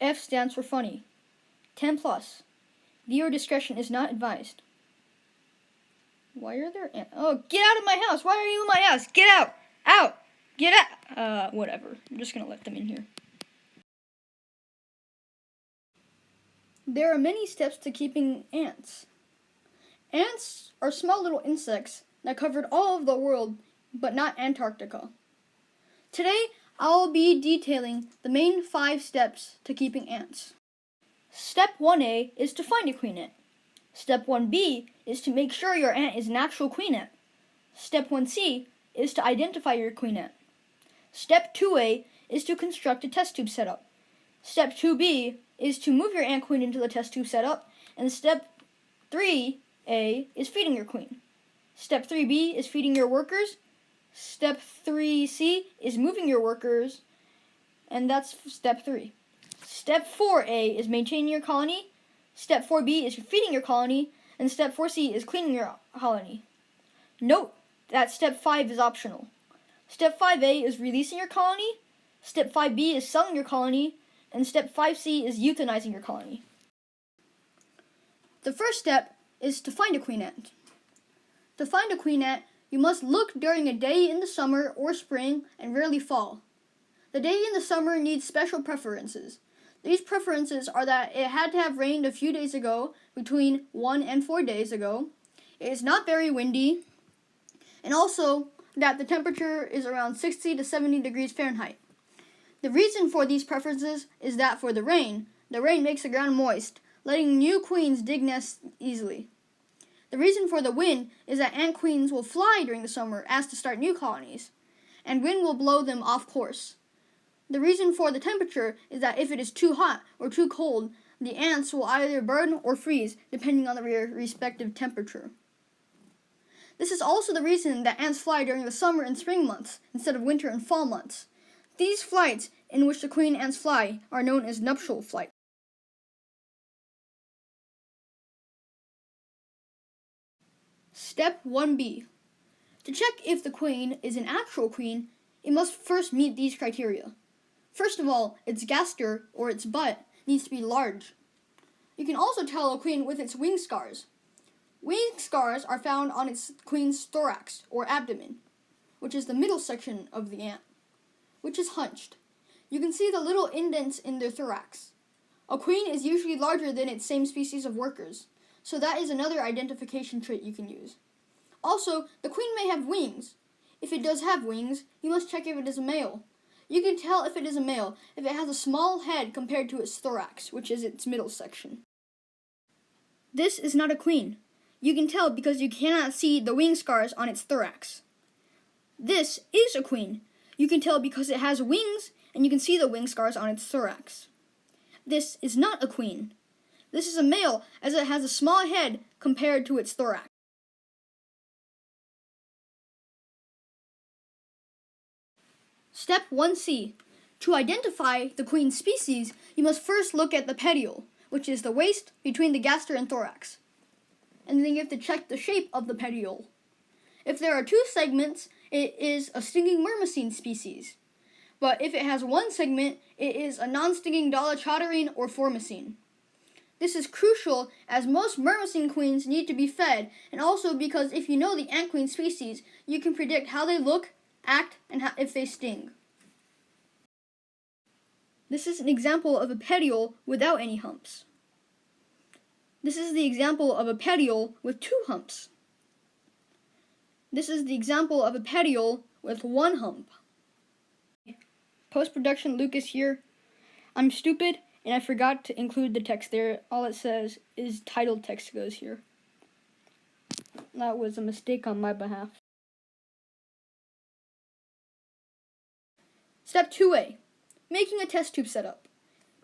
F stands for funny. 10 plus. Viewer discretion is not advised. Why are there ants? Oh, get out of my house! Why are you in my house? Get out! Out! Get out! Whatever. I'm just gonna let them in here. There are many steps to keeping ants. Ants are small little insects that covered all of the world, but not Antarctica. Today, I'll be detailing the main 5 steps to keeping ants. Step 1A is to find a queen ant. Step 1B is to make sure your ant is an actual queen ant. Step 1C is to identify your queen ant. Step 2A is to construct a test tube setup. Step 2B is to move your ant queen into the test tube setup. And step 3A is feeding your queen. Step 3B is feeding your workers. Step 3C is moving your workers. And that's step 3. Step 4A is maintaining your colony. Step 4B is feeding your colony. And step 4C is cleaning your colony. Note that step 5 is optional. Step 5A is releasing your colony. Step 5B is selling your colony. And step 5C is euthanizing your colony. The first step is to find a queen ant. To find a queen ant, you must look during a day in the summer or spring and rarely fall. The day in the summer needs special preferences. These preferences are that it had to have rained a few days ago, between 1 and 4 days ago. It is not very windy, and also that the temperature is around 60 to 70 degrees Fahrenheit. The reason for these preferences is that for the rain makes the ground moist, letting new queens dig nests easily. The reason for the wind is that ant queens will fly during the summer as to start new colonies, and wind will blow them off course. The reason for the temperature is that if it is too hot or too cold, the ants will either burn or freeze depending on their respective temperature. This is also the reason that ants fly during the summer and spring months instead of winter and fall months. These flights in which the queen ants fly are known as nuptial flights. Step 1B. To check if the queen is an actual queen, it must first meet these criteria. First of all, its gaster, or its butt, needs to be large. You can also tell a queen with its wing scars. Wing scars are found on its queen's thorax, or abdomen, which is the middle section of the ant, which is hunched. You can see the little indents in their thorax. A queen is usually larger than its same species of workers, so that is another identification trait you can use. Also, the queen may have wings. If it does have wings, you must check if it is a male. You can tell if it is a male if it has a small head compared to its thorax, which is its middle section. This is not a queen. You can tell because you cannot see the wing scars on its thorax. This is a queen. You can tell because it has wings and you can see the wing scars on its thorax. This is not a queen. This is a male as it has a small head compared to its thorax. Step 1C. To identify the queen species, you must first look at the petiole, which is the waist between the gaster and thorax. And then you have to check the shape of the petiole. If there are 2 segments, it is a stinging myrmecine species. But if it has 1 segment, it is a non-stinging dolichoderine or formicine. This is crucial as most myrmecine queens need to be fed, and also because if you know the ant queen species, you can predict how they look, act, and if they sting. This is an example of a petiole without any humps. This is the example of a petiole with 2 humps. This is the example of a petiole with 1 hump. Post-production Lucas here. I'm stupid and I forgot to include the text there. All it says is title text goes here. That was a mistake on my behalf. Step 2A. Making a test tube setup.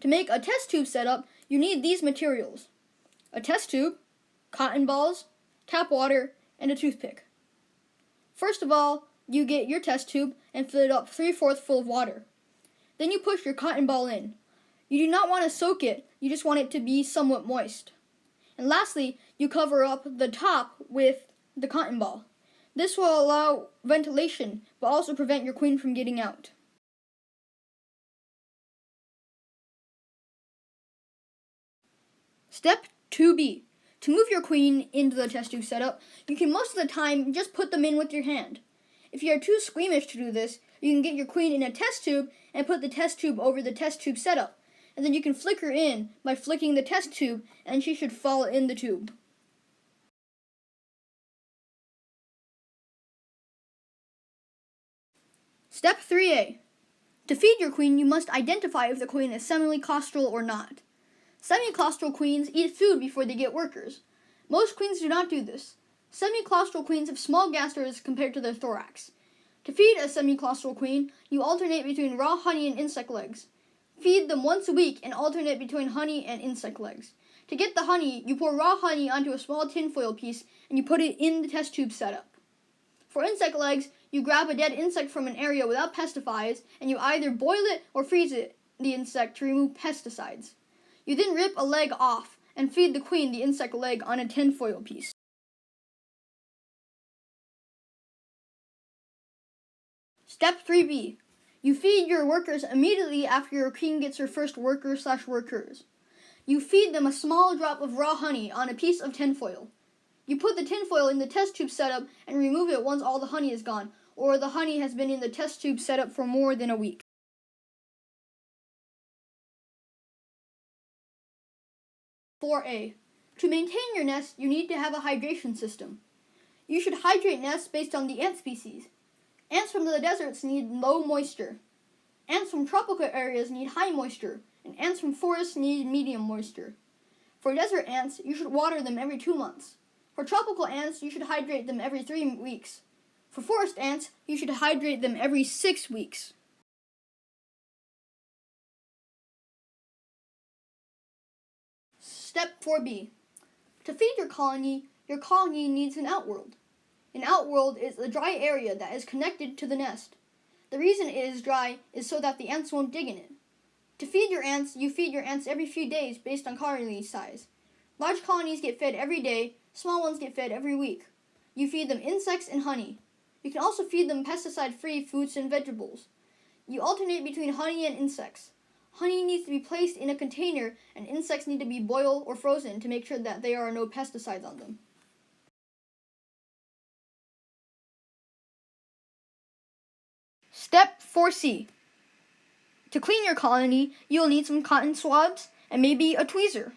To make a test tube setup, you need these materials. A test tube, cotton balls, tap water, and a toothpick. First of all, you get your test tube and fill it up 3/4 full of water. Then you push your cotton ball in. You do not want to soak it, you just want it to be somewhat moist. And lastly, you cover up the top with the cotton ball. This will allow ventilation, but also prevent your queen from getting out. Step 2B. To move your queen into the test tube setup, you can most of the time just put them in with your hand. If you are too squeamish to do this, you can get your queen in a test tube and put the test tube over the test tube setup. And then you can flick her in by flicking the test tube, and she should fall in the tube. Step 3A. To feed your queen, you must identify if the queen is semiclaustral or not. Semiclaustral queens eat food before they get workers. Most queens do not do this. Semiclaustral queens have small gasters compared to their thorax. To feed a semiclaustral queen, you alternate between raw honey and insect legs. Feed them once a week and alternate between honey and insect legs. To get the honey, you pour raw honey onto a small tinfoil piece and you put it in the test tube setup. For insect legs, you grab a dead insect from an area without pesticides and you either boil it or freeze the insect to remove pesticides. You then rip a leg off and feed the queen the insect leg on a tinfoil piece. Step 3B. You feed your workers immediately after your queen gets her first worker/workers. You feed them a small drop of raw honey on a piece of tinfoil. You put the tinfoil in the test tube setup and remove it once all the honey is gone, or the honey has been in the test tube setup for more than a week. Step 4A. To maintain your nest, you need to have a hydration system. You should hydrate nests based on the ant species. Ants from the deserts need low moisture. Ants from tropical areas need high moisture, and ants from forests need medium moisture. For desert ants, you should water them every 2 months. For tropical ants, you should hydrate them every 3 weeks. For forest ants, you should hydrate them every 6 weeks. Step 4B. To feed your colony needs an outworld. An outworld is a dry area that is connected to the nest. The reason it is dry is so that the ants won't dig in it. To feed your ants, you feed your ants every few days based on colony size. Large colonies get fed every day, small ones get fed every week. You feed them insects and honey. You can also feed them pesticide-free fruits and vegetables. You alternate between honey and insects. Honey needs to be placed in a container, and insects need to be boiled or frozen to make sure that there are no pesticides on them. Step 4C. To clean your colony, you'll need some cotton swabs and maybe a tweezer.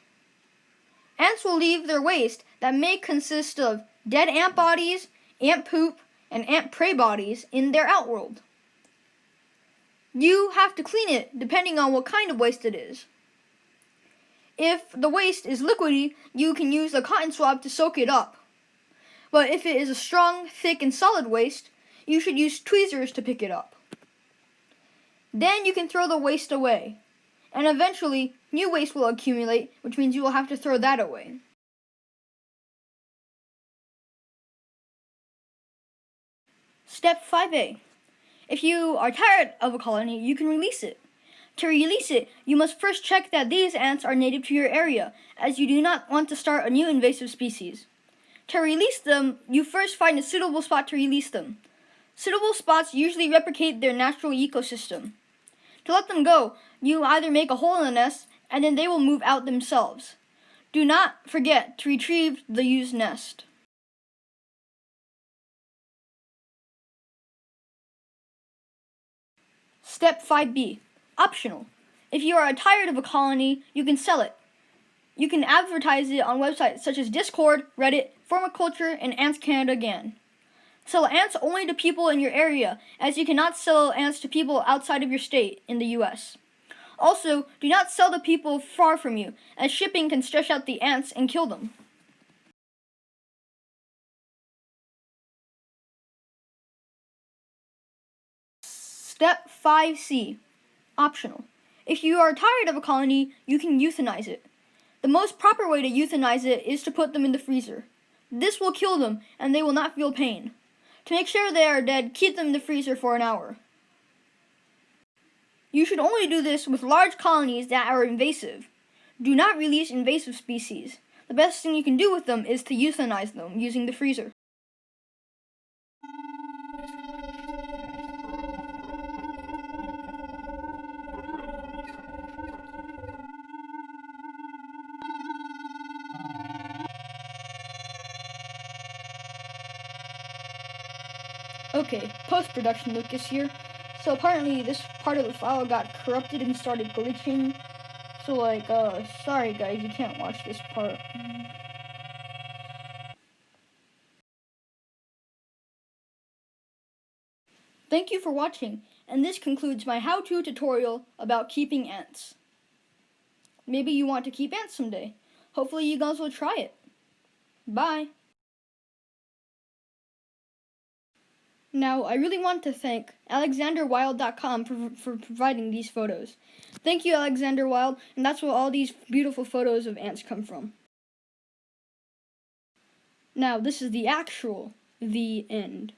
Ants will leave their waste that may consist of dead ant bodies, ant poop, and ant prey bodies in their outworld. You have to clean it depending on what kind of waste it is. If the waste is liquidy, you can use a cotton swab to soak it up. But if it is a strong, thick, and solid waste, you should use tweezers to pick it up. Then you can throw the waste away, and eventually new waste will accumulate, which means you will have to throw that away. Step 5A. If you are tired of a colony, you can release it. To release it, you must first check that these ants are native to your area, as you do not want to start a new invasive species. To release them, you first find a suitable spot to release them. Suitable spots usually replicate their natural ecosystem. To let them go, you either make a hole in the nest, and then they will move out themselves. Do not forget to retrieve the used nest. Step 5B. Optional. If you are tired of a colony, you can sell it. You can advertise it on websites such as Discord, Reddit, Formiculture, and Ants Canada GAN. Sell ants only to people in your area, as you cannot sell ants to people outside of your state in the US. Also, do not sell to people far from you, as shipping can stress out the ants and kill them. Step 5C. Optional. If you are tired of a colony, you can euthanize it. The most proper way to euthanize it is to put them in the freezer. This will kill them, and they will not feel pain. To make sure they are dead, keep them in the freezer for an hour. You should only do this with large colonies that are invasive. Do not release invasive species. The best thing you can do with them is to euthanize them using the freezer. Okay, post-production Lucas here. So apparently this part of the file got corrupted and started glitching. So sorry guys, you can't watch this part. Thank you for watching, and this concludes my how-to tutorial about keeping ants. Maybe you want to keep ants someday. Hopefully you guys will try it. Bye! Now, I really want to thank AlexanderWild.com for providing these photos. Thank you, Alexander Wild, and that's where all these beautiful photos of ants come from. Now, this is the end.